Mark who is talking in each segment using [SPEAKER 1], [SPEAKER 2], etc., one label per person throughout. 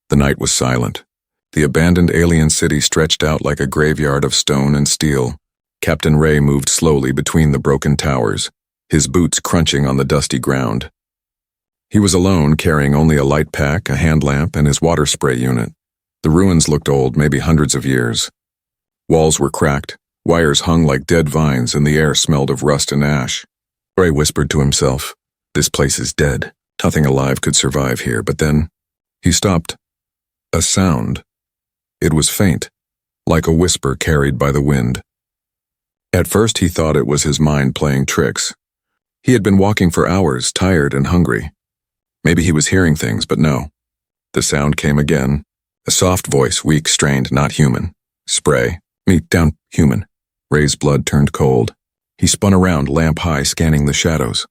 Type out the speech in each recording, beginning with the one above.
[SPEAKER 1] The night was silent. The abandoned alien city stretched out like a graveyard of stone and steel. Captain Ray moved slowly between the broken towers, his boots crunching on the dusty ground. He was alone, carrying only a light pack, a hand lamp, and his water spray unit. The ruins looked old, maybe hundreds of years. Walls were cracked, wires hung like dead vines, and the air smelled of rust and ash. Ray whispered to himself, "This place is dead. Nothing alive could survive here." But then he stopped. A sound. It was faint, like a whisper carried by the wind. At first he thought it was his mind playing tricks. He had been walking for hours, tired and hungry. Maybe he was hearing things, but no. The sound came again. A soft voice, weak, strained, not human. "Spray. Meet down, human." Ray's blood turned cold. He spun around, lamp high, scanning the shadows.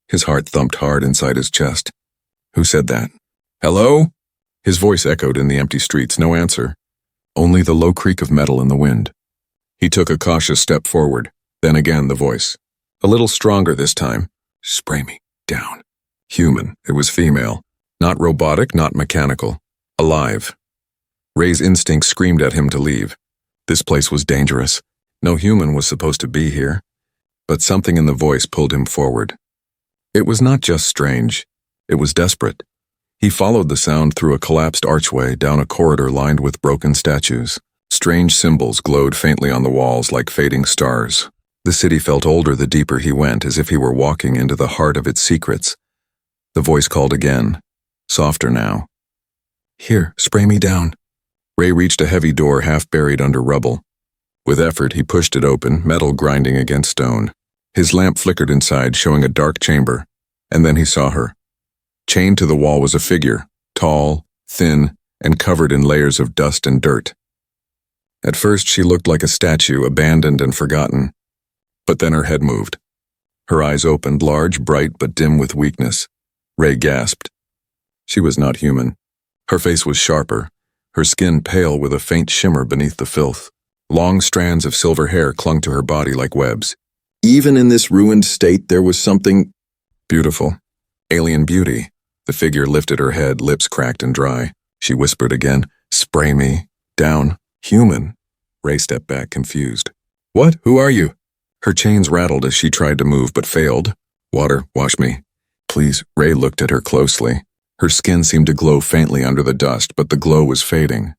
[SPEAKER 1] His heart thumped hard inside his chest. Who said that? "Hello?" His voice echoed in the empty streets, no answer. Only the low creak of metal in the wind. He took a cautious step forward, then again the voice. A little stronger this time. "Spray me down." Human. It was female. Not robotic, not mechanical. Alive. Ray's instinct screamed at him to leave. This place was dangerous. No human was supposed to be here. But something in the voice pulled him forward. It was not just strange. It was desperate. He followed the sound through a collapsed archway, down a corridor lined with broken statues. Strange symbols glowed faintly on the walls like fading stars. The city felt older the deeper he went, as if he were walking into the heart of its secrets. The voice called again, softer now. "Here, spray me down." Ray reached a heavy door half buried under rubble. With effort, he pushed it open, metal grinding against stone. His lamp flickered inside, showing a dark chamber, and then he saw her. Chained to the wall was a figure, tall, thin, and covered in layers of dust and dirt. At first, she looked like a statue, abandoned and forgotten. But then her head moved. Her eyes opened, large, bright, but dim with weakness. Ray gasped. She was not human. Her face was sharper, her skin pale with a faint shimmer beneath the filth. Long strands of silver hair clung to her body like webs. Even in this ruined state, there was something beautiful. Alien beauty. The figure lifted her head, lips cracked and dry. She whispered again, "Spray me down, human." Ray stepped back, confused. "What? Who are you?" Her chains rattled as she tried to move but failed. "Water, wash me. Please." Ray looked at her closely. Her skin seemed to glow faintly under the dust, but the glow was fading.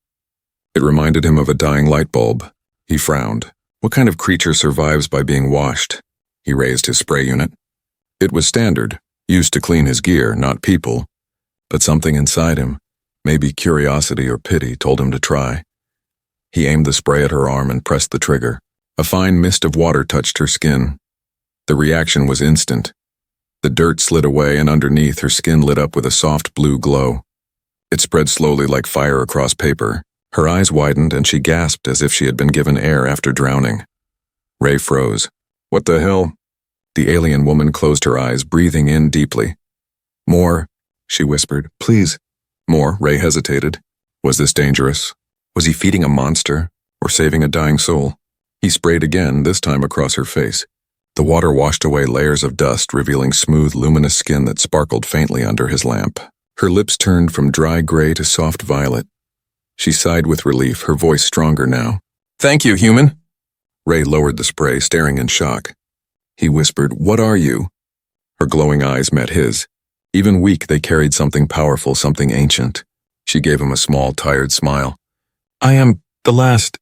[SPEAKER 1] It reminded him of a dying light bulb. He frowned. What kind of creature survives by being washed? He raised his spray unit. It was standard, used to clean his gear, not people. But something inside him, maybe curiosity or pity, told him to try. He aimed the spray at her arm and pressed the trigger. A fine mist of water touched her skin. The reaction was instant. The dirt slid away, and underneath, her skin lit up with a soft blue glow. It spread slowly like fire across paper. Her eyes widened, and she gasped as if she had been given air after drowning. Ray froze. "What the hell?" The alien woman closed her eyes, breathing in deeply. "More," she whispered. "Please." "More." Ray hesitated. Was this dangerous? Was he feeding a monster or saving a dying soul? He sprayed again, this time across her face. The water washed away layers of dust, revealing smooth, luminous skin that sparkled faintly under his lamp. Her lips turned from dry gray to soft violet. She sighed with relief, her voice stronger now. "Thank you, human." Ray lowered the spray, staring in shock. He whispered, "What are you?" Her glowing eyes met his. Even weak, they carried something powerful, something ancient. She gave him a small, tired smile. "I am the last."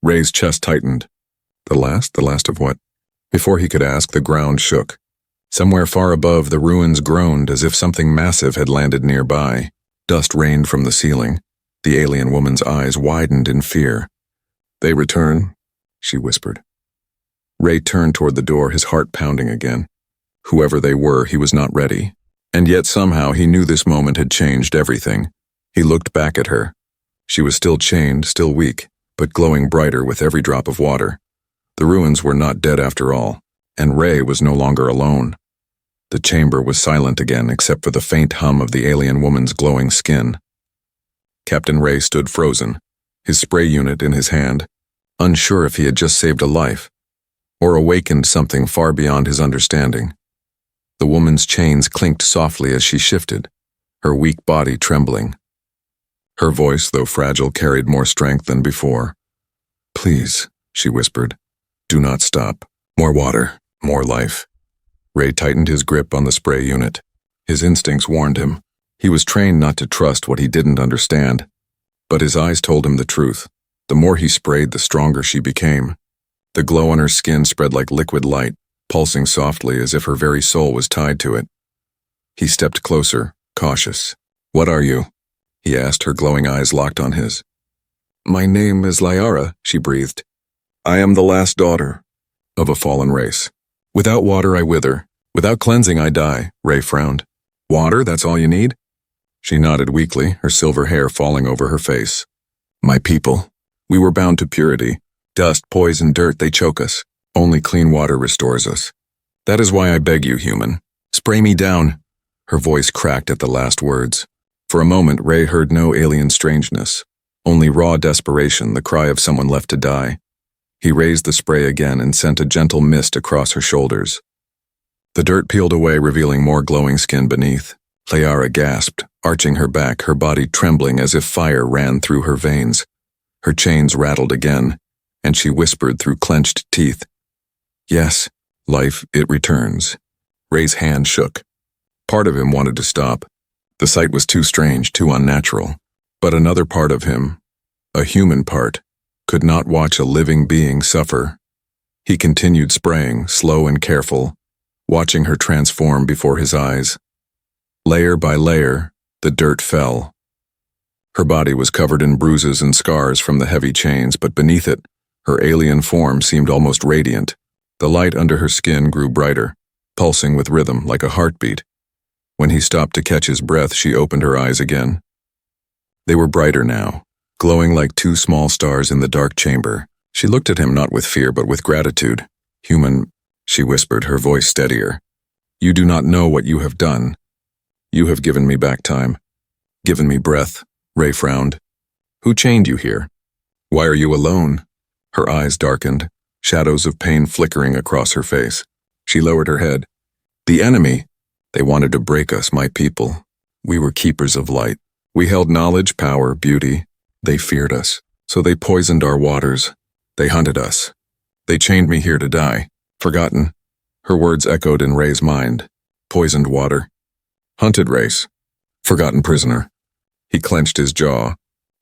[SPEAKER 1] Ray's chest tightened. The last? The last of what? Before he could ask, the ground shook. Somewhere far above, the ruins groaned as if something massive had landed nearby. Dust rained from the ceiling. The alien woman's eyes widened in fear. "They return," she whispered. Ray turned toward the door, his heart pounding again. Whoever they were, he was not ready. And yet somehow he knew this moment had changed everything. He looked back at her. She was still chained, still weak, but glowing brighter with every drop of water. The ruins were not dead after all, and Ray was no longer alone. The chamber was silent again, except for the faint hum of the alien woman's glowing skin. Captain Ray stood frozen, his spray unit in his hand, unsure if he had just saved a life, or awakened something far beyond his understanding. The woman's chains clinked softly as she shifted, her weak body trembling. Her voice, though fragile, carried more strength than before. "Please," she whispered. "Do not stop. More water, more life." Ray tightened his grip on the spray unit. His instincts warned him. He was trained not to trust what he didn't understand. But his eyes told him the truth. The more he sprayed, the stronger she became. The glow on her skin spread like liquid light, pulsing softly as if her very soul was tied to it. He stepped closer, cautious. "What are you?" he asked, her glowing eyes locked on his. "My name is Liara," she breathed. "I am the last daughter of a fallen race. Without water, I wither. Without cleansing, I die," Ray frowned. "Water, that's all you need?" She nodded weakly, her silver hair falling over her face. "My people. We were bound to purity. Dust, poison, dirt, they choke us. Only clean water restores us. That is why I beg you, human. Spray me down." Her voice cracked at the last words. For a moment, Ray heard no alien strangeness. Only raw desperation, the cry of someone left to die. He raised the spray again and sent a gentle mist across her shoulders. The dirt peeled away, revealing more glowing skin beneath. Liara gasped, arching her back, her body trembling as if fire ran through her veins. Her chains rattled again, and she whispered through clenched teeth, "Yes, life, it returns." Ray's hand shook. Part of him wanted to stop. The sight was too strange, too unnatural. But another part of him, a human part, could not watch a living being suffer. He continued spraying, slow and careful, watching her transform before his eyes. Layer by layer, the dirt fell. Her body was covered in bruises and scars from the heavy chains, but beneath it, her alien form seemed almost radiant. The light under her skin grew brighter, pulsing with rhythm like a heartbeat. When he stopped to catch his breath, she opened her eyes again. They were brighter now, glowing like two small stars in the dark chamber. She looked at him not with fear but with gratitude. "Human," she whispered, her voice steadier. "You do not know what you have done. You have given me back time. Given me breath." Ray frowned. "Who chained you here? Why are you alone?" Her eyes darkened, shadows of pain flickering across her face. She lowered her head. "The enemy. They wanted to break us, my people. We were keepers of light. We held knowledge, power, beauty. They feared us, so they poisoned our waters. They hunted us. They chained me here to die. Forgotten." Her words echoed in Ray's mind. Poisoned water. Hunted race. Forgotten prisoner. He clenched his jaw.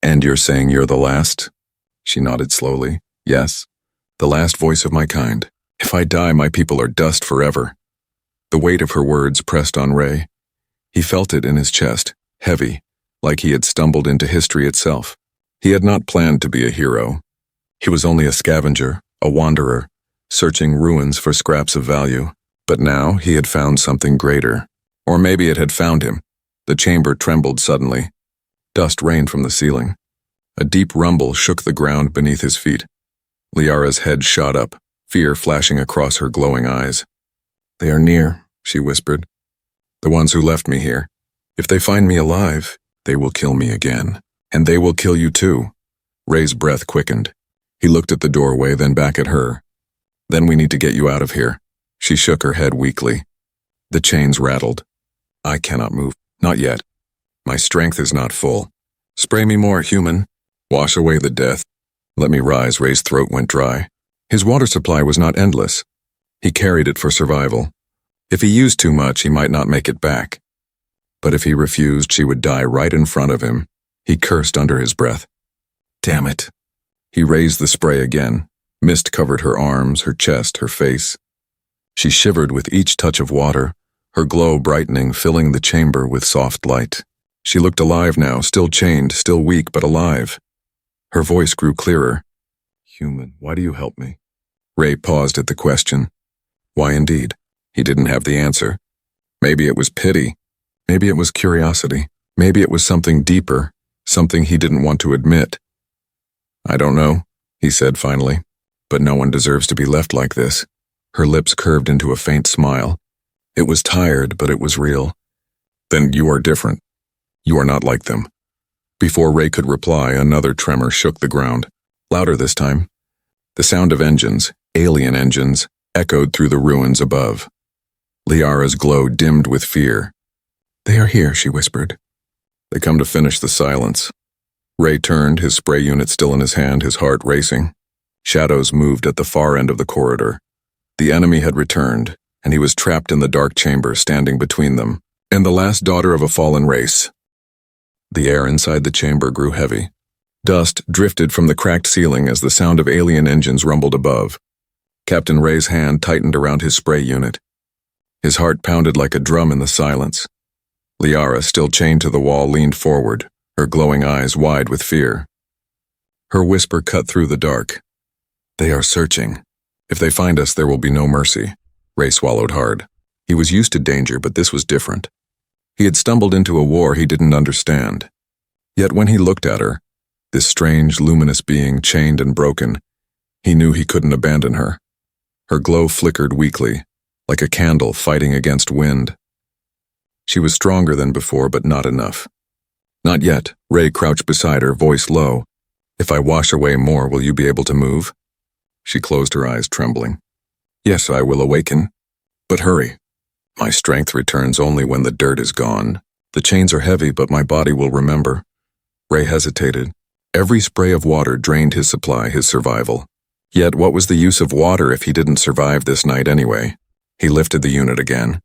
[SPEAKER 1] "And you're saying you're the last?" She nodded slowly. "Yes, the last voice of my kind. If I die, my people are dust forever." The weight of her words pressed on Ray. He felt it in his chest, heavy, like he had stumbled into history itself. He had not planned to be a hero. He was only a scavenger, a wanderer, searching ruins for scraps of value. But now he had found something greater. Or maybe it had found him. The chamber trembled suddenly. Dust rained from the ceiling. A deep rumble shook the ground beneath his feet. Liara's head shot up, fear flashing across her glowing eyes. "They are near," she whispered. "The ones who left me here. If they find me alive, they will kill me again. And they will kill you too." Ray's breath quickened. He looked at the doorway, then back at her. "Then we need to get you out of here." She shook her head weakly. The chains rattled. "I cannot move. Not yet. My strength is not full. Spray me more, human. Wash away the death. Let me rise." Ray's throat went dry. His water supply was not endless. He carried it for survival. If he used too much, he might not make it back. But if he refused, she would die right in front of him. He cursed under his breath. "Damn it." He raised the spray again. Mist covered her arms, her chest, her face. She shivered with each touch of water, her glow brightening, filling the chamber with soft light. She looked alive now, still chained, still weak, but alive. Her voice grew clearer. "Human, why do you help me?" Ray paused at the question. Why indeed? He didn't have the answer. Maybe it was pity. Maybe it was curiosity. Maybe it was something deeper, something he didn't want to admit. "I don't know," he said finally. "But no one deserves to be left like this." Her lips curved into a faint smile. It was tired, but it was real. "Then you are different. You are not like them." Before Ray could reply, another tremor shook the ground, louder this time. The sound of engines, alien engines, echoed through the ruins above. Liara's glow dimmed with fear. "They are here," she whispered. "They come to finish the silence." Ray turned, his spray unit still in his hand, his heart racing. Shadows moved at the far end of the corridor. The enemy had returned, and he was trapped in the dark chamber standing between them and the last daughter of a fallen race. The air inside the chamber grew heavy. Dust drifted from the cracked ceiling as the sound of alien engines rumbled above. Captain Ray's hand tightened around his spray unit. His heart pounded like a drum in the silence. Liara, still chained to the wall, leaned forward, her glowing eyes wide with fear. Her whisper cut through the dark. "They are searching. If they find us, there will be no mercy." Ray swallowed hard. He was used to danger, but this was different. He had stumbled into a war he didn't understand. Yet when he looked at her, this strange, luminous being, chained and broken, he knew he couldn't abandon her. Her glow flickered weakly, like a candle fighting against wind. She was stronger than before, but not enough. "Not yet." Ray crouched beside her, voice low. "If I wash away more, will you be able to move?" She closed her eyes, trembling. "Yes, I will awaken. But hurry. My strength returns only when the dirt is gone. The chains are heavy, but my body will remember." Ray hesitated. Every spray of water drained his supply, his survival. Yet what was the use of water if he didn't survive this night anyway? He lifted the unit again.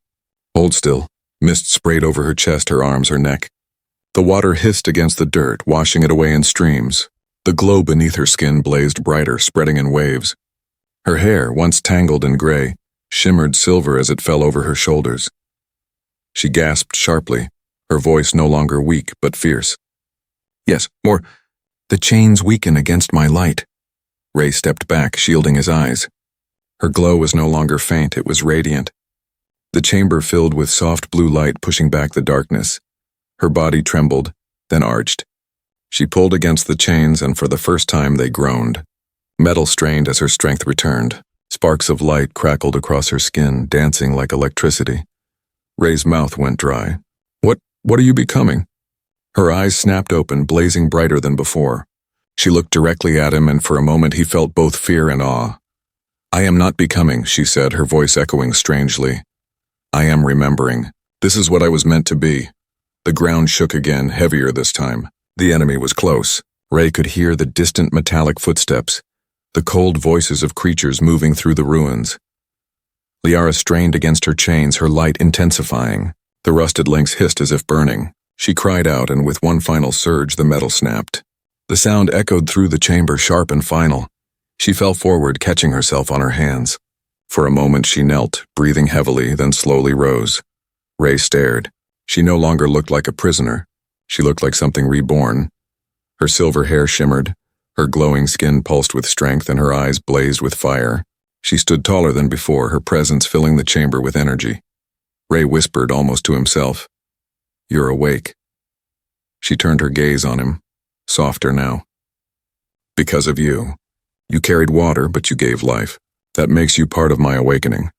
[SPEAKER 1] "Hold still." Mist sprayed over her chest, her arms, her neck. The water hissed against the dirt, washing it away in streams. The glow beneath her skin blazed brighter, spreading in waves. Her hair, once tangled and gray, shimmered silver as it fell over her shoulders. She gasped sharply, her voice no longer weak but fierce. "Yes, more. The chains weaken against my light." Ray stepped back, shielding his eyes. Her glow was no longer faint, it was radiant. The chamber filled with soft blue light pushing back the darkness. Her body trembled, then arched. She pulled against the chains, and for the first time they groaned. Metal strained as her strength returned. Sparks of light crackled across her skin, dancing like electricity. Ray's mouth went dry. What are you becoming?" Her eyes snapped open, blazing brighter than before. She looked directly at him, and for a moment he felt both fear and awe. "I am not becoming," she said, her voice echoing strangely. "I am remembering. This is what I was meant to be." The ground shook again, heavier this time. The enemy was close. Ray could hear the distant metallic footsteps, the cold voices of creatures moving through the ruins. Liara strained against her chains, her light intensifying. The rusted links hissed as if burning. She cried out, and with one final surge, the metal snapped. The sound echoed through the chamber, sharp and final. She fell forward, catching herself on her hands. For a moment she knelt, breathing heavily, then slowly rose. Ray stared. She no longer looked like a prisoner. She looked like something reborn. Her silver hair shimmered. Her glowing skin pulsed with strength, and her eyes blazed with fire. She stood taller than before, her presence filling the chamber with energy. Ray whispered, almost to himself, "You're awake." She turned her gaze on him, softer now. "Because of you. You carried water, but you gave life. That makes you part of my awakening."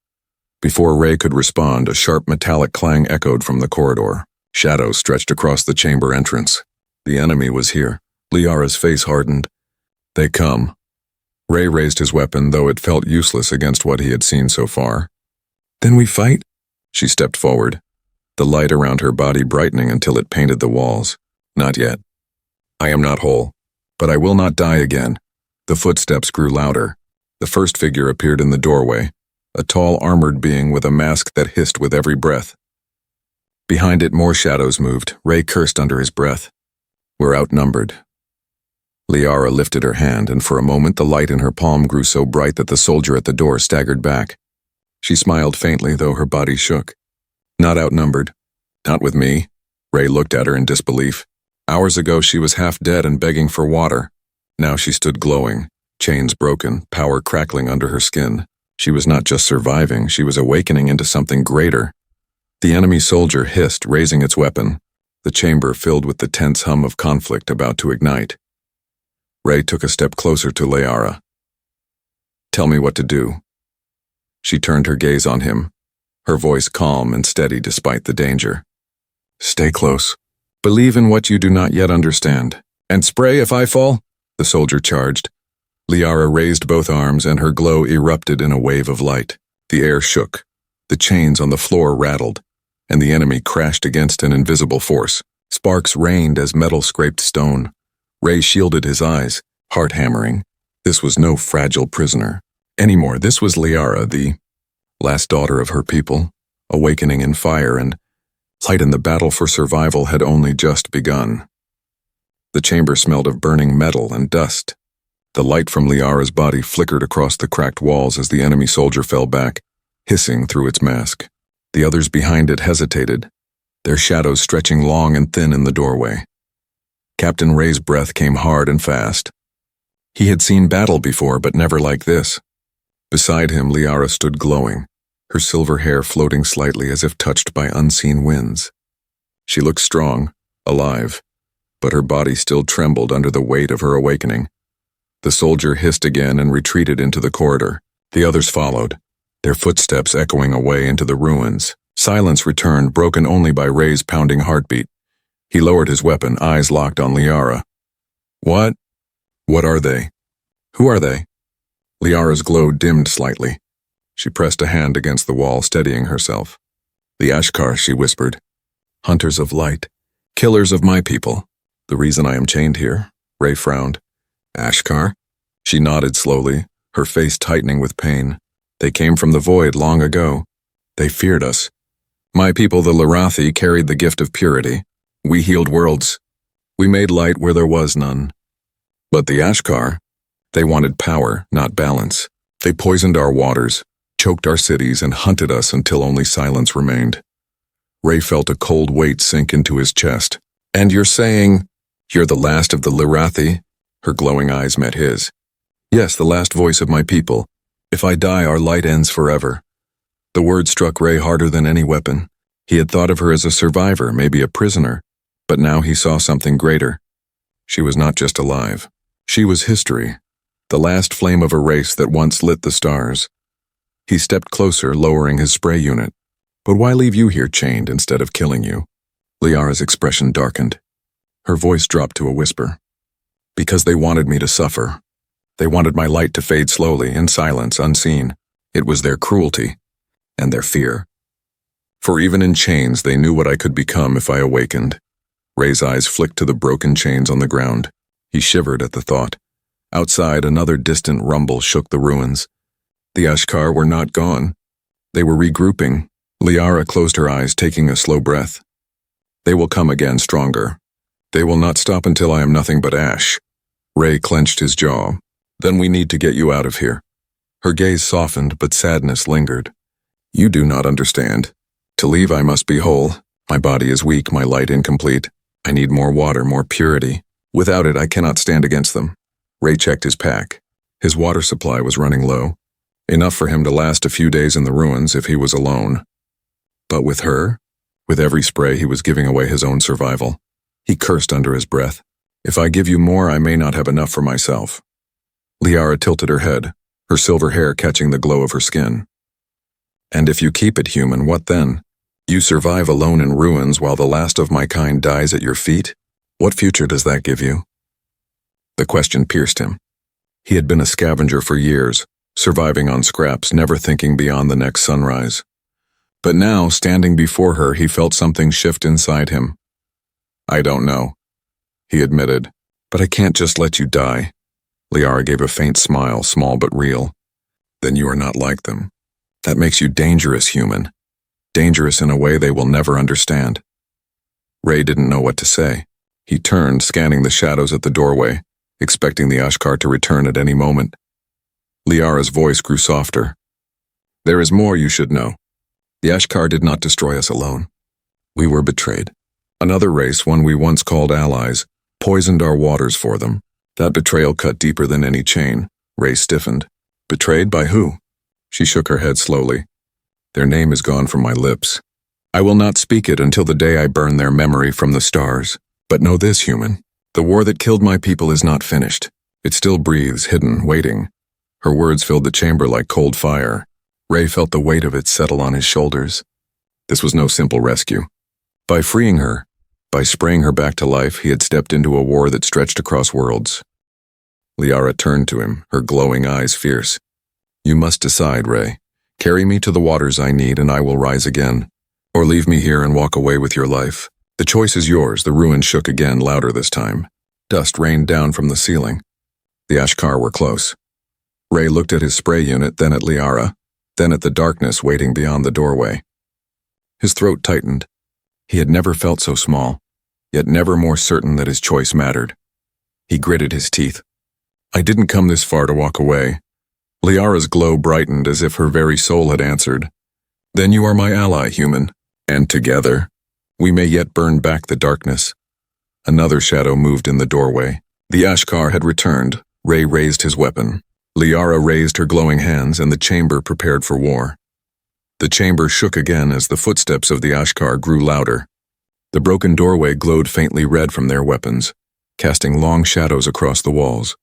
[SPEAKER 1] Before Ray could respond, a sharp metallic clang echoed from the corridor. Shadows stretched across the chamber entrance. The enemy was here. Liara's face hardened. "They come." Ray raised his weapon, though it felt useless against what he had seen so far. "Then we fight?" She stepped forward, the light around her body brightening until it painted the walls. "Not yet. I am not whole, but I will not die again." The footsteps grew louder. The first figure appeared in the doorway, a tall armored being with a mask that hissed with every breath. Behind it, more shadows moved. Ray cursed under his breath. "We're outnumbered." Liara lifted her hand, and for a moment the light in her palm grew so bright that the soldier at the door staggered back. She smiled faintly, though her body shook. "Not outnumbered. Not with me." Ray looked at her in disbelief. Hours ago she was half dead and begging for water. Now she stood glowing, chains broken, power crackling under her skin. She was not just surviving, she was awakening into something greater. The enemy soldier hissed, raising its weapon, the chamber filled with the tense hum of conflict about to ignite. Ray took a step closer to Liara. "Tell me what to do." She turned her gaze on him, her voice calm and steady despite the danger. "Stay close. Believe in what you do not yet understand. And spray if I fall?" the soldier charged. Liara raised both arms, and her glow erupted in a wave of light. The air shook. The chains on the floor rattled, and the enemy crashed against an invisible force. Sparks rained as metal scraped stone. Ray shielded his eyes, heart hammering. This was no fragile prisoner anymore. This was Liara, the last daughter of her people, awakening in fire, and light in the battle for survival had only just begun. The chamber smelled of burning metal and dust. The light from Liara's body flickered across the cracked walls as the enemy soldier fell back, hissing through its mask. The others behind it hesitated, their shadows stretching long and thin in the doorway. Captain Ray's breath came hard and fast. He had seen battle before, but never like this. Beside him, Liara stood glowing, her silver hair floating slightly as if touched by unseen winds. She looked strong, alive, but her body still trembled under the weight of her awakening. The soldier hissed again and retreated into the corridor. The others followed, their footsteps echoing away into the ruins. Silence returned, broken only by Ray's pounding heartbeat. He lowered his weapon, eyes locked on Liara. What? What are they? Who are they? Liara's glow dimmed slightly. She pressed a hand against the wall, steadying herself. The Ashkar, she whispered. Hunters of light. Killers of my people. The reason I am chained here. Ray frowned. Ashkar? She nodded slowly, her face tightening with pain. They came from the void long ago. They feared us. My people, the Larathi, carried the gift of purity. We healed worlds. We made light where there was none. But the Ashkar, they wanted power, not balance. They poisoned our waters, choked our cities, and hunted us until only silence remained. Ray felt a cold weight sink into his chest. And you're saying, you're the last of the Larathi? Her glowing eyes met his. Yes, the last voice of my people. If I die, our light ends forever. The word struck Ray harder than any weapon. He had thought of her as a survivor, maybe a prisoner, but now he saw something greater. She was not just alive. She was history, the last flame of a race that once lit the stars. He stepped closer, lowering his spray unit. But why leave you here chained instead of killing you? Liara's expression darkened. Her voice dropped to a whisper. Because they wanted me to suffer. They wanted my light to fade slowly, in silence, unseen. It was their cruelty, and their fear. For even in chains, they knew what I could become if I awakened. Ray's eyes flicked to the broken chains on the ground. He shivered at the thought. Outside, another distant rumble shook the ruins. The Ashkar were not gone. They were regrouping. Liara closed her eyes, taking a slow breath. They will come again, stronger. They will not stop until I am nothing but ash. Ray clenched his jaw. Then we need to get you out of here. Her gaze softened, but sadness lingered. You do not understand. To leave, I must be whole. My body is weak, my light incomplete. I need more water, more purity. Without it, I cannot stand against them. Ray checked his pack. His water supply was running low. Enough for him to last a few days in the ruins if he was alone. But with her, with every spray, he was giving away his own survival. He cursed under his breath. If I give you more, I may not have enough for myself. Liara tilted her head, her silver hair catching the glow of her skin. And if you keep it human, what then? You survive alone in ruins while the last of my kind dies at your feet? What future does that give you? The question pierced him. He had been a scavenger for years, surviving on scraps, never thinking beyond the next sunrise. But now, standing before her, he felt something shift inside him. I don't know, he admitted, but I can't just let you die. Liara gave a faint smile, small but real. Then you are not like them. That makes you dangerous, human. Dangerous in a way they will never understand. Ray didn't know what to say. He turned, scanning the shadows at the doorway, expecting the Ashkar to return at any moment. Liara's voice grew softer. There is more you should know. The Ashkar did not destroy us alone. We were betrayed. Another race, one we once called allies, poisoned our waters for them. That betrayal cut deeper than any chain. Ray stiffened. Betrayed by who? She shook her head slowly. Their name is gone from my lips. I will not speak it until the day I burn their memory from the stars. But know this, human. The war that killed my people is not finished. It still breathes, hidden, waiting. Her words filled the chamber like cold fire. Ray felt the weight of it settle on his shoulders. This was no simple rescue. By freeing her, by spraying her back to life, he had stepped into a war that stretched across worlds. Liara turned to him, her glowing eyes fierce. You must decide, Ray. Carry me to the waters I need and I will rise again. Or leave me here and walk away with your life. The choice is yours. The ruin shook again, louder this time. Dust rained down from the ceiling. The Ashkar were close. Ray looked at his spray unit, then at Liara, then at the darkness waiting beyond the doorway. His throat tightened. He had never felt so small, yet never more certain that his choice mattered. He gritted his teeth. I didn't come this far to walk away. Liara's glow brightened as if her very soul had answered. Then you are my ally, human, and together, we may yet burn back the darkness. Another shadow moved in the doorway. The Ashkar had returned. Ray raised his weapon. Liara raised her glowing hands, and the chamber prepared for war. The chamber shook again as the footsteps of the Ashkar grew louder. The broken doorway glowed faintly red from their weapons, casting long shadows across the walls.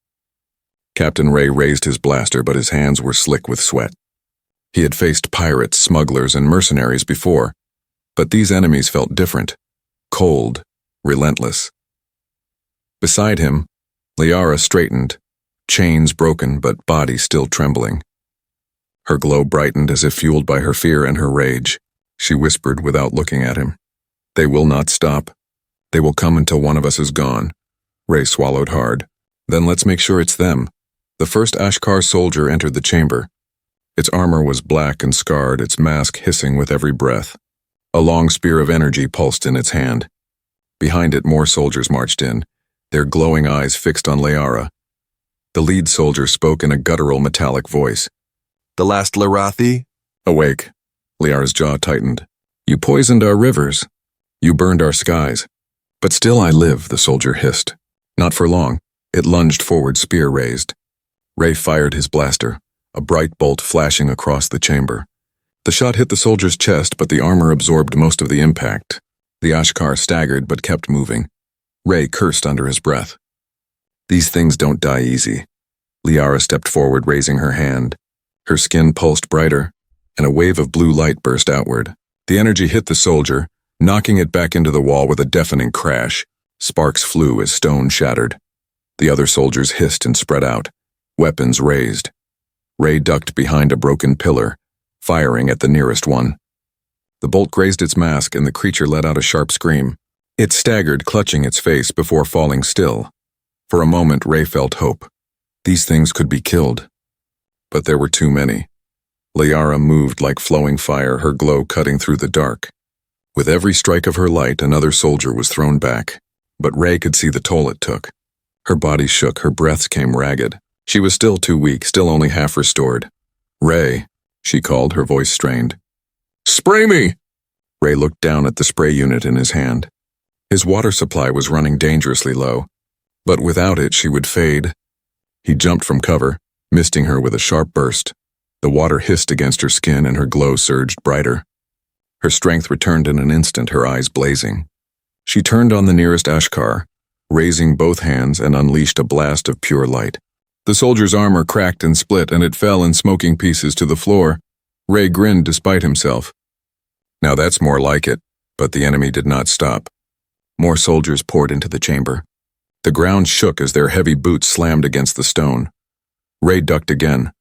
[SPEAKER 1] Captain Ray raised his blaster, but his hands were slick with sweat. He had faced pirates, smugglers, and mercenaries before, but these enemies felt different, cold, relentless. Beside him, Liara straightened, chains broken but body still trembling. Her glow brightened as if fueled by her fear and her rage. She whispered without looking at him. They will not stop. They will come until one of us is gone. Ray swallowed hard. Then let's make sure it's them. The first Ashkar soldier entered the chamber. Its armor was black and scarred, its mask hissing with every breath. A long spear of energy pulsed in its hand. Behind it, more soldiers marched in, their glowing eyes fixed on Liara. The lead soldier spoke in a guttural metallic voice.
[SPEAKER 2] The last Larathi?
[SPEAKER 1] Awake. Liara's jaw tightened. You poisoned our rivers. You burned our skies. But still I live, the soldier hissed. Not for long. It lunged forward, spear raised. Ray fired his blaster, a bright bolt flashing across the chamber. The shot hit the soldier's chest, but the armor absorbed most of the impact. The Ashkar staggered but kept moving. Ray cursed under his breath. These things don't die easy. Liara stepped forward, raising her hand. Her skin pulsed brighter, and a wave of blue light burst outward. The energy hit the soldier, knocking it back into the wall with a deafening crash. Sparks flew as stone shattered. The other soldiers hissed and spread out, weapons raised. Ray ducked behind a broken pillar, firing at the nearest one. The bolt grazed its mask, and the creature let out a sharp scream. It staggered, clutching its face before falling still. For a moment, Ray felt hope. These things could be killed. But there were too many. Liara moved like flowing fire, her glow cutting through the dark. With every strike of her light, another soldier was thrown back. But Ray could see the toll it took. Her body shook, her breaths came ragged. She was still too weak, still only half restored. Ray, she called, her voice strained. Spray me! Ray looked down at the spray unit in his hand. His water supply was running dangerously low, but without it she would fade. He jumped from cover, misting her with a sharp burst. The water hissed against her skin and her glow surged brighter. Her strength returned in an instant, her eyes blazing. She turned on the nearest Ashkar, raising both hands, and unleashed a blast of pure light. The soldier's armor cracked and split, and it fell in smoking pieces to the floor. Ray grinned despite himself. Now that's more like it, but the enemy did not stop. More soldiers poured into the chamber. The ground shook as their heavy boots slammed against the stone. Ray ducked again,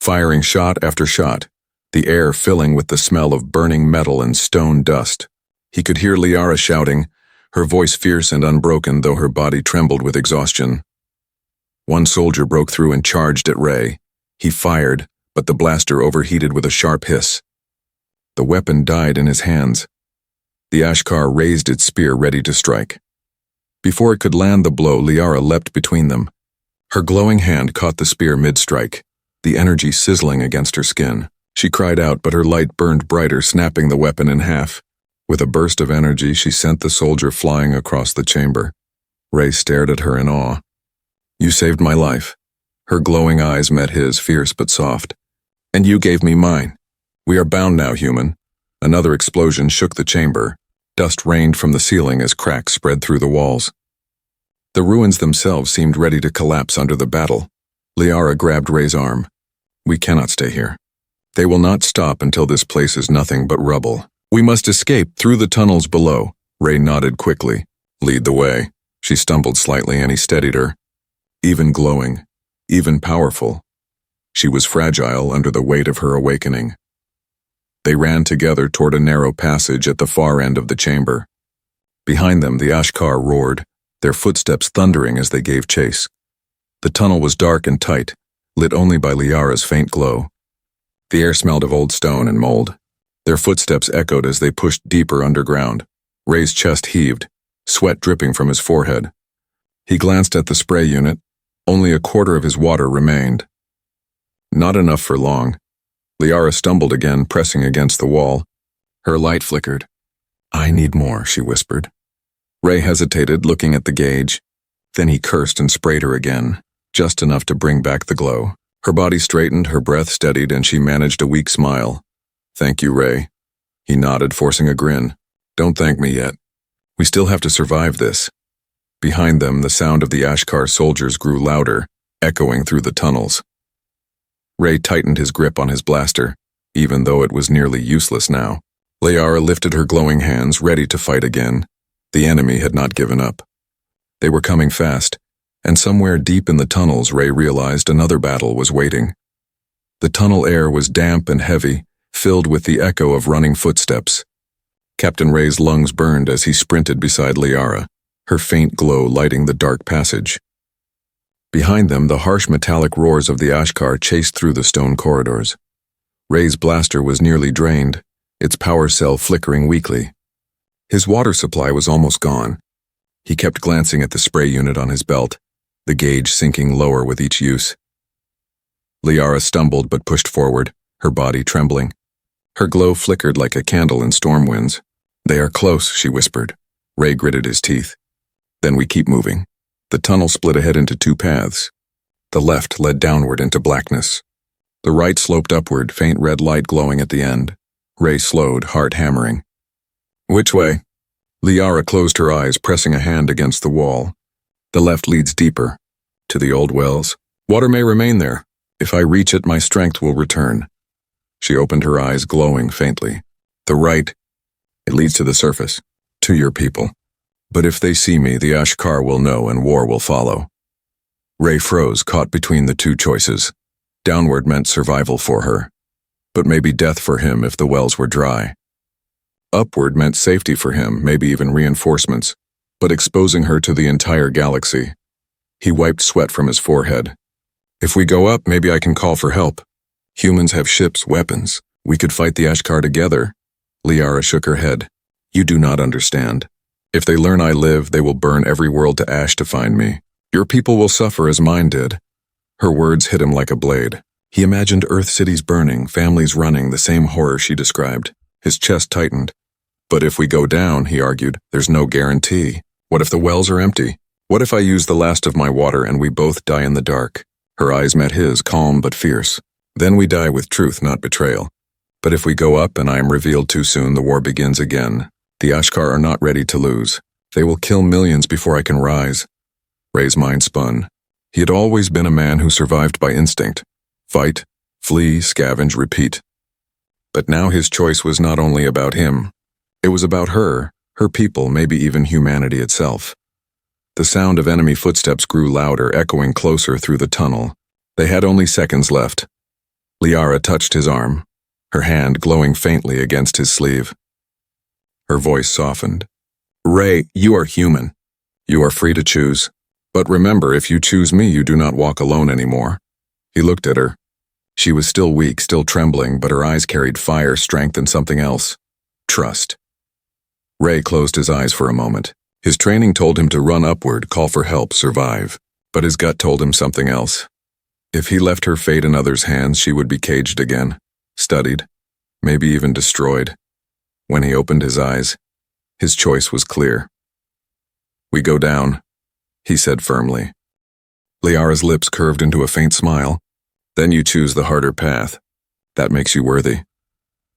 [SPEAKER 1] firing shot after shot, the air filling with the smell of burning metal and stone dust. He could hear Liara shouting, her voice fierce and unbroken, though her body trembled with exhaustion. One soldier broke through and charged at Ray. He fired, but the blaster overheated with a sharp hiss. The weapon died in his hands. The Ashkar raised its spear, ready to strike. Before it could land the blow, Liara leapt between them. Her glowing hand caught the spear mid-strike, the energy sizzling against her skin. She cried out, but her light burned brighter, snapping the weapon in half. With a burst of energy, she sent the soldier flying across the chamber. Ray stared at her in awe. You saved my life. Her glowing eyes met his, fierce but soft. And you gave me mine. We are bound now, human. Another explosion shook the chamber. Dust rained from the ceiling as cracks spread through the walls. The ruins themselves seemed ready to collapse under the battle. Liara grabbed Ray's arm. We cannot stay here. They will not stop until this place is nothing but rubble. We must escape through the tunnels below. Ray nodded quickly. Lead the way. She stumbled slightly and he steadied her. Even glowing, even powerful. She was fragile under the weight of her awakening. They ran together toward a narrow passage at the far end of the chamber. Behind them, the Ashkar roared, their footsteps thundering as they gave chase. The tunnel was dark and tight, lit only by Liara's faint glow. The air smelled of old stone and mold. Their footsteps echoed as they pushed deeper underground. Ray's chest heaved, sweat dripping from his forehead. He glanced at the spray unit. Only a quarter of his water remained. Not enough for long. Liara stumbled again, pressing against the wall. Her light flickered. "I need more," she whispered. Ray hesitated, looking at the gauge. Then he cursed and sprayed her again, just enough to bring back the glow. Her body straightened, her breath steadied, and she managed a weak smile. "Thank you, Ray." He nodded, forcing a grin. "Don't thank me yet. We still have to survive this." Behind them, the sound of the Ashkar soldiers grew louder, echoing through the tunnels. Ray tightened his grip on his blaster, even though it was nearly useless now. Liara lifted her glowing hands, ready to fight again. The enemy had not given up. They were coming fast, and somewhere deep in the tunnels, Ray realized another battle was waiting. The tunnel air was damp and heavy, filled with the echo of running footsteps. Captain Ray's lungs burned as he sprinted beside Liara, her faint glow lighting the dark passage. Behind them, the harsh metallic roars of the Ashkar chased through the stone corridors. Ray's blaster was nearly drained, its power cell flickering weakly. His water supply was almost gone. He kept glancing at the spray unit on his belt, the gauge sinking lower with each use. Liara stumbled but pushed forward, her body trembling. Her glow flickered like a candle in storm winds. "They are close," she whispered. Ray gritted his teeth. "Then we keep moving." The tunnel split ahead into two paths. The left led downward into blackness. The right sloped upward, faint red light glowing at the end. Ray slowed, heart hammering. "Which way?" Liara closed her eyes, pressing a hand against the wall. "The left leads deeper. To the old wells. Water may remain there. If I reach it, my strength will return." She opened her eyes, glowing faintly. "The right. It leads to the surface. To your people. But if they see me, the Ashkar will know and war will follow." Ray froze, caught between the two choices. Downward meant survival for her, but maybe death for him if the wells were dry. Upward meant safety for him, maybe even reinforcements, but exposing her to the entire galaxy. He wiped sweat from his forehead. "If we go up, maybe I can call for help. Humans have ships, weapons. We could fight the Ashkar together." Liara shook her head. "You do not understand. If they learn I live, they will burn every world to ash to find me. Your people will suffer as mine did." Her words hit him like a blade. He imagined Earth cities burning, families running, the same horror she described. His chest tightened. "But if we go down," he argued, "there's no guarantee. What if the wells are empty? What if I use the last of my water and we both die in the dark?" Her eyes met his, calm but fierce. "Then we die with truth, not betrayal. But if we go up and I am revealed too soon, the war begins again. The Ashkar are not ready to lose. They will kill millions before I can rise." Ray's mind spun. He had always been a man who survived by instinct. Fight, flee, scavenge, repeat. But now his choice was not only about him. It was about her people, maybe even humanity itself. The sound of enemy footsteps grew louder, echoing closer through the tunnel. They had only seconds left. Liara touched his arm, her hand glowing faintly against his sleeve. Her voice softened. "Ray, you are human. You are free to choose. But remember, if you choose me, you do not walk alone anymore." He looked at her. She was still weak, still trembling, but her eyes carried fire, strength, and something else. Trust. Ray closed his eyes for a moment. His training told him to run upward, call for help, survive. But his gut told him something else. If he left her fate in others' hands, she would be caged again, studied, maybe even destroyed. When he opened his eyes, his choice was clear. "We go down," he said firmly. Liara's lips curved into a faint smile. "Then you choose the harder path. That makes you worthy."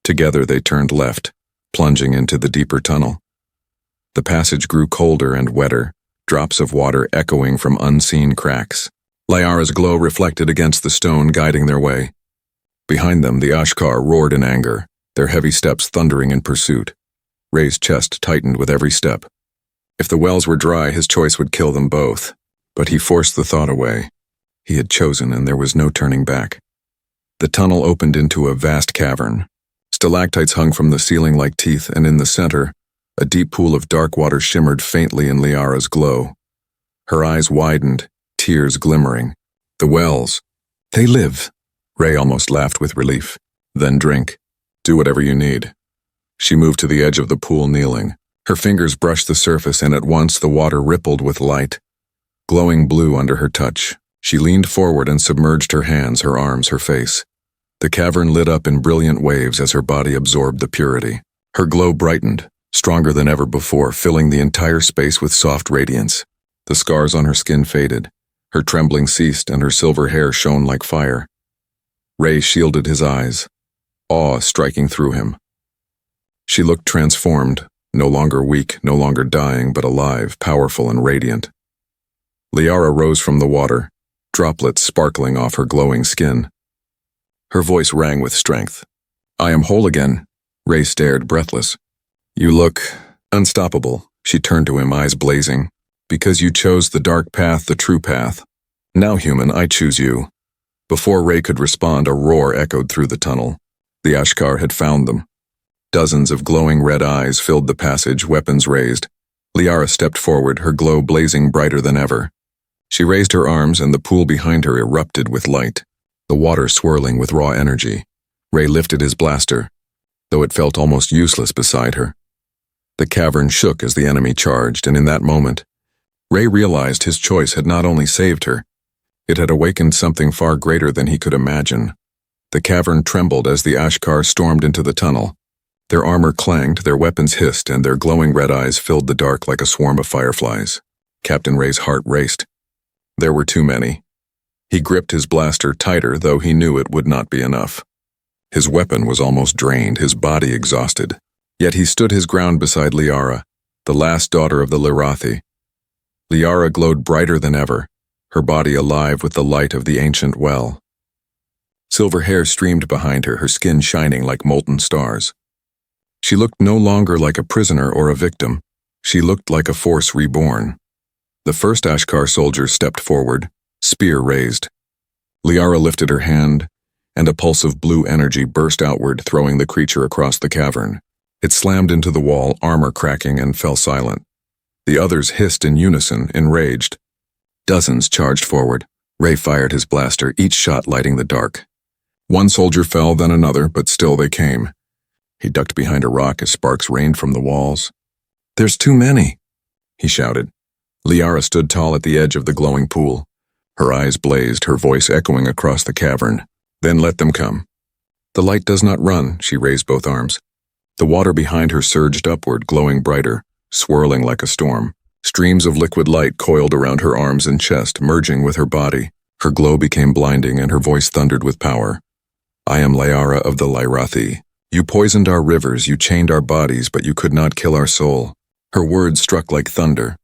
[SPEAKER 1] Together they turned left, plunging into the deeper tunnel. The passage grew colder and wetter, drops of water echoing from unseen cracks. Liara's glow reflected against the stone, guiding their way. Behind them, the Ashkar roared in anger, their heavy steps thundering in pursuit. Ray's chest tightened with every step. If the wells were dry, his choice would kill them both. But he forced the thought away. He had chosen, and there was no turning back. The tunnel opened into a vast cavern. Stalactites hung from the ceiling like teeth, and in the center, a deep pool of dark water shimmered faintly in Liara's glow. Her eyes widened, tears glimmering. The wells. They live. Ray almost laughed with relief. Then drink. Do whatever you need. She moved to the edge of the pool, kneeling. Her fingers brushed the surface, and at once the water rippled with light, glowing blue under her touch. She leaned forward and submerged her hands, her arms, her face. The cavern lit up in brilliant waves as her body absorbed the purity. Her glow brightened, stronger than ever before, filling the entire space with soft radiance. The scars on her skin faded. Her trembling ceased, and her silver hair shone like fire. Ray shielded his eyes, awe striking through him. She looked transformed, no longer weak, no longer dying, but alive, powerful, and radiant. Liara rose from the water, droplets sparkling off her glowing skin. Her voice rang with strength. "I am whole again." Ray stared, breathless. "You look unstoppable." She turned to him, eyes blazing. "Because you chose the dark path, the true path. Now, human, I choose you." Before Ray could respond, a roar echoed through the tunnel. The Ashkar had found them. Dozens of glowing red eyes filled the passage, weapons raised. Liara stepped forward, her glow blazing brighter than ever. She raised her arms, and the pool behind her erupted with light, the water swirling with raw energy. Ray lifted his blaster, though it felt almost useless beside her. The cavern shook as the enemy charged, and in that moment, Ray realized his choice had not only saved her, it had awakened something far greater than he could imagine. The cavern trembled as the Ashkar stormed into the tunnel. Their armor clanged, their weapons hissed, and their glowing red eyes filled the dark like a swarm of fireflies. Captain Ray's heart raced. There were too many. He gripped his blaster tighter, though he knew it would not be enough. His weapon was almost drained, his body exhausted. Yet he stood his ground beside Liara, the last daughter of the Lirathi. Liara glowed brighter than ever, her body alive with the light of the ancient well. Silver hair streamed behind her, her skin shining like molten stars. She looked no longer like a prisoner or a victim. She looked like a force reborn. The first Ashkar soldier stepped forward, spear raised. Liara lifted her hand, and a pulse of blue energy burst outward, throwing the creature across the cavern. It slammed into the wall, armor cracking, and fell silent. The others hissed in unison, enraged. Dozens charged forward. Ray fired his blaster, each shot lighting the dark. One soldier fell, then another, but still they came. He ducked behind a rock as sparks rained from the walls. "There's too many," he shouted. Liara stood tall at the edge of the glowing pool. Her eyes blazed, her voice echoing across the cavern. "Then let them come." "The light does not run," she raised both arms. The water behind her surged upward, glowing brighter, swirling like a storm. Streams of liquid light coiled around her arms and chest, merging with her body. Her glow became blinding, and her voice thundered with power. "I am Liara of the Lirathi. You poisoned our rivers, you chained our bodies, but you could not kill our soul." Her words struck like thunder.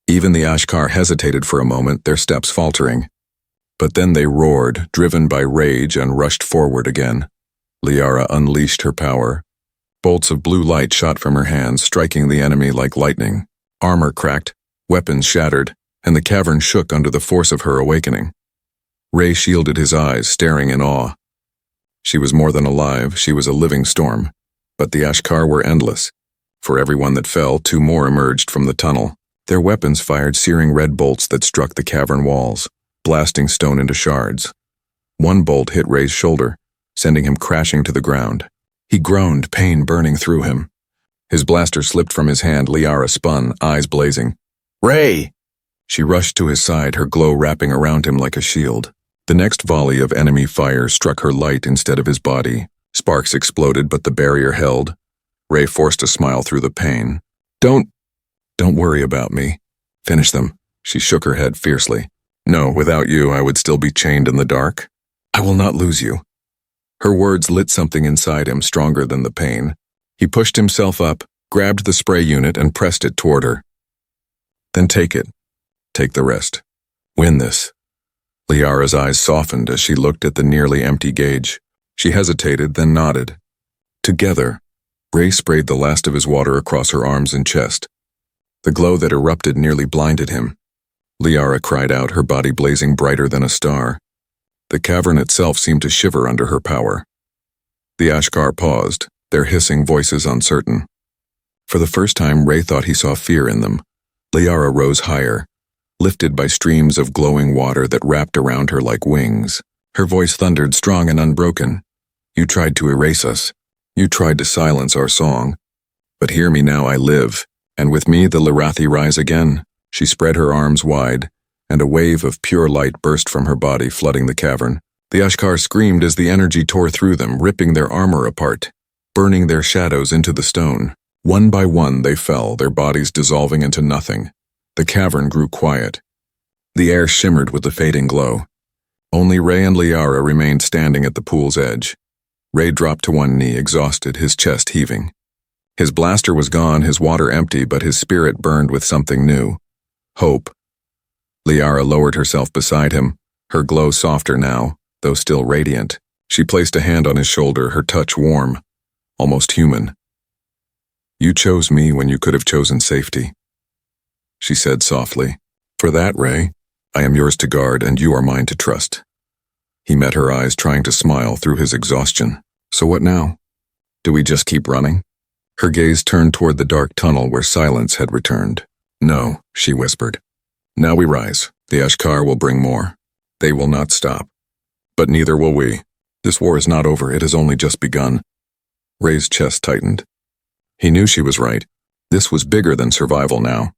[SPEAKER 1] Even the Ashkar hesitated for a moment, their steps faltering. But then they roared, driven by rage, and rushed forward again. Liara unleashed her power. Bolts of blue light shot from her hands, striking the enemy like lightning. Armor cracked, weapons shattered, and the cavern shook under the force of her awakening. Ray shielded his eyes, staring in awe. She was more than alive, she was a living storm. But the Ashkar were endless. For every one that fell, two more emerged from the tunnel. Their weapons fired searing red bolts that struck the cavern walls, blasting stone into shards. One bolt hit Ray's shoulder, sending him crashing to the ground. He groaned, pain burning through him. His blaster slipped from his hand. Liara spun, eyes blazing. "Ray!" She rushed to his side, her glow wrapping around him like a shield. The next volley of enemy fire struck her light instead of his body. Sparks exploded, but the barrier held. Ray forced a smile through the pain. Don't worry about me. Finish them." She shook her head fiercely. "No, without you, I would still be chained in the dark. I will not lose you." Her words lit something inside him stronger than the pain. He pushed himself up, grabbed the spray unit, and pressed it toward her. "Then take it. Take the rest. Win this." Liara's eyes softened as she looked at the nearly empty gauge. She hesitated, then nodded. Together, Ray sprayed the last of his water across her arms and chest. The glow that erupted nearly blinded him. Liara cried out, her body blazing brighter than a star. The cavern itself seemed to shiver under her power. The Ashkar paused, their hissing voices uncertain. For the first time, Ray thought he saw fear in them. Liara rose higher, lifted by streams of glowing water that wrapped around her like wings. Her voice thundered strong and unbroken. You tried to erase us. You tried to silence our song. But hear me now, I live, and with me the Larathi rise again. She spread her arms wide, and a wave of pure light burst from her body, flooding the cavern. The Ashkar screamed as the energy tore through them, ripping their armor apart, burning their shadows into the stone. One by one they fell, their bodies dissolving into nothing. The cavern grew quiet. The air shimmered with the fading glow. Only Ray and Liara remained standing at the pool's edge. Ray dropped to one knee, exhausted, his chest heaving. His blaster was gone, his water empty, but his spirit burned with something new. Hope. Liara lowered herself beside him, her glow softer now, though still radiant. She placed a hand on his shoulder, her touch warm, almost human. You chose me when you could have chosen safety, she said softly. For that, Ray, I am yours to guard and you are mine to trust. He met her eyes, trying to smile through his exhaustion. So what now? Do we just keep running? Her gaze turned toward the dark tunnel where silence had returned. No, she whispered. Now we rise. The Ashkar will bring more. They will not stop. But neither will we. This war is not over, it has only just begun. Ray's chest tightened. He knew she was right. This was bigger than survival now.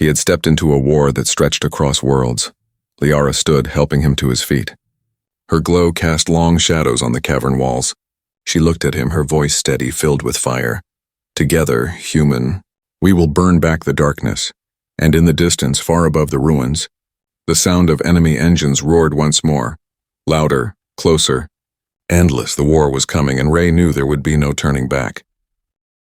[SPEAKER 1] He had stepped into a war that stretched across worlds. Liara stood, helping him to his feet. Her glow cast long shadows on the cavern walls. She looked at him, her voice steady, filled with fire. Together, human, we will burn back the darkness. And in the distance, far above the ruins, the sound of enemy engines roared once more. Louder, closer. Endless, the war was coming, and Ray knew there would be no turning back.